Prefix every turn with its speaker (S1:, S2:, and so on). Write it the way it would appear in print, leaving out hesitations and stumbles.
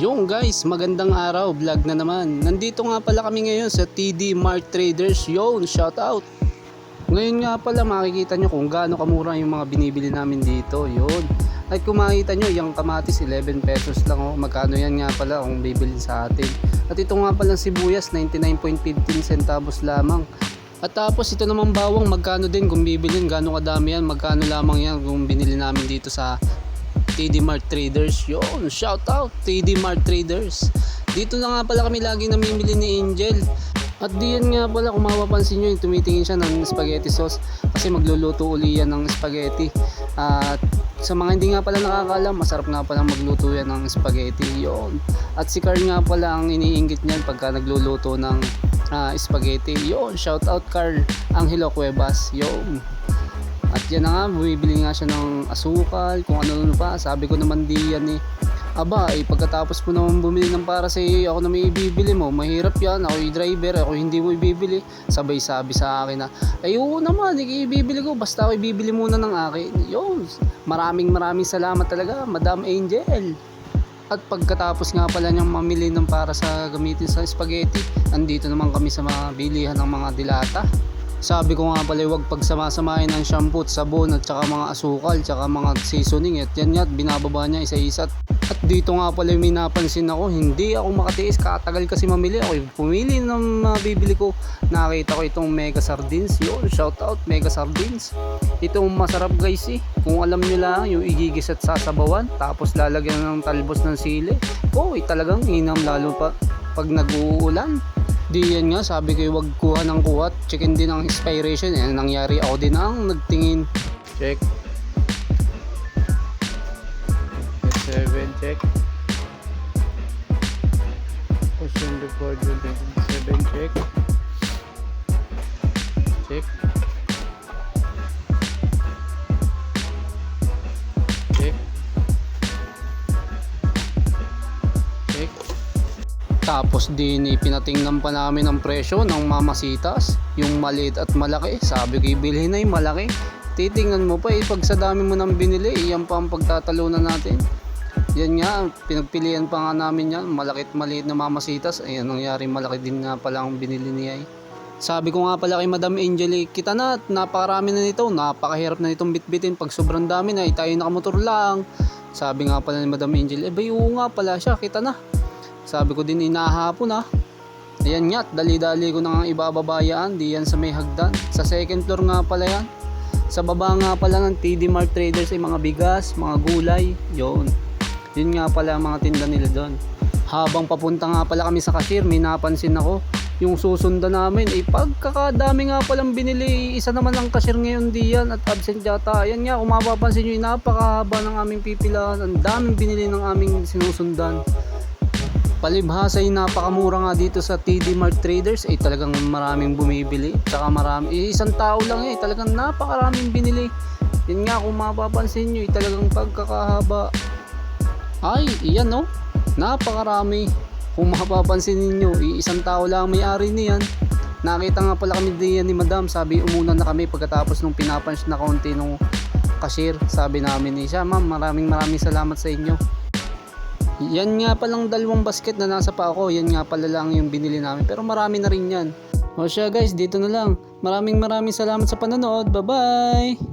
S1: Yung guys, magandang araw, vlog na naman. Nandito nga pala kami ngayon sa TD Mart Traders. Yon, shout out. Ngayon nga pala makikita nyo kung gaano kamura yung mga binibili namin dito. Yon. At kung makikita nyo, yung kamatis 11 pesos lang. Oh. Magkano yan nga pala kung bibilin sa atin. At ito nga pala sibuyas, 99.15 centavos lamang. At tapos ito naman bawang, magkano din kung bibilin, gaano kadami yan, magkano lamang yan kung binili namin dito sa TD Mart Traders. Yun, shout out TD Mart Traders. Dito na nga pala kami lagi namimili ni Angel. At diyan nga pala kung mapapansin nyo, tumitingin siya ng spaghetti sauce kasi magluluto uli yan ng spaghetti. At sa mga hindi nga pala nakakaalam, masarap nga pala magluto yan ng spaghetti. Yun. At si Carl nga pala ang iniinggit niyan pagka nagluluto ng spaghetti. Yun, shout out Carl Angelo Cuevas. Yun. At yan na nga, bumibili nga siya ng asukal, kung ano pa. Sabi ko naman di yan eh. Aba, pagkatapos mo naman bumili ng para sa iyo, ako na may ibibili mo. Mahirap yan, ako yung driver, ako hindi mo ibibili. Sabay sabi sa akin na, oo naman, ibibili ko, basta ako ibibili muna ng akin. Yun, maraming salamat talaga, Madam Angel. At pagkatapos nga pala niyang mamili ng para sa gamitin sa spaghetti, andito naman kami sa mga bilihan ng mga dilata. Sabi ko nga pala huwag pagsamasamahin ng shampoo at sabon at saka mga asukal tsaka mga seasoning at yan nga binababa niya isa-isa. At dito nga pala may napansin ako, hindi ako makatiis, katagal kasi mamili ako. Pumili ng bibili ko, nakita ko itong mega sardines. Yun, shout out mega sardines. Itong masarap guys eh, kung alam nyo lang yung igigis at sasabawan tapos lalagyan ng talbos ng sili. Talagang inam lalo pa pag nag-uulan. Di yan nga, sabi ko wag kuha ng kuha, checkin din ang expiration. Nangyari ako din ang nagtingin. Check. 7 check. Question before June 7 check. Check. Check. Check. Tapos din pinatingnan pa namin ang presyo ng mamasitas, yung maliit at malaki. Sabi ko ibilhin na yung malaki. Titingnan mo pa pag sa dami mo nang binili, yan pa ang pagtatalunan natin. Yan nga, pinagpilian pa nga namin yan, malaki at maliit na mamasitas. Ayan, nangyari malaki din nga pala ang binili niya Sabi ko nga pala kay Madam Angel, kita na, napakarami na nito, napakahirap na nitong bitbitin pag sobrang dami na, tayo nakamotor lang. Sabi nga pala ni Madam Angel, oo nga pala siya, kita na. Sabi ko din inahapon Ayan nga, dali-dali ko na nga ibababayaan. Di yan sa may hagdan. Sa second floor nga pala yan. Sa baba nga pala ng TD Mart Traders ay mga bigas, mga gulay. Yun nga pala ang mga tinda nila doon. Habang papunta nga pala kami sa cashier, may napansin ako. Yung susundan namin, pagkakadami nga palang binili. Isa naman ang cashier ngayon diyan at absent yata. Ayan nga, kung mapapansin nyo, napakahaba ng aming pipilahan. Ang daming binili ng aming sinusundan. Palibhasa ay napakamura nga dito sa TD Mart Traders. Talagang maraming bumibili. Tsaka marami, isang tao lang talagang napakaraming binili. Yan nga kung mapapansin nyo, talagang pagkakahaba. Iyan napakarami. Kung mapapansin ninyo, isang tao lang may-ari niyan. Nakita nga pala kami diyan ni Madam. Sabi umuna na kami pagkatapos nung pinapunch na konti nung cashier. Sabi namin siya, ma'am, maraming salamat sa inyo. Yan nga palang dalawang basket na nasa pa ako. Yan nga pala lang yung binili namin. Pero marami na rin yan. O siya guys, dito na lang. Maraming salamat sa panonood. Bye bye!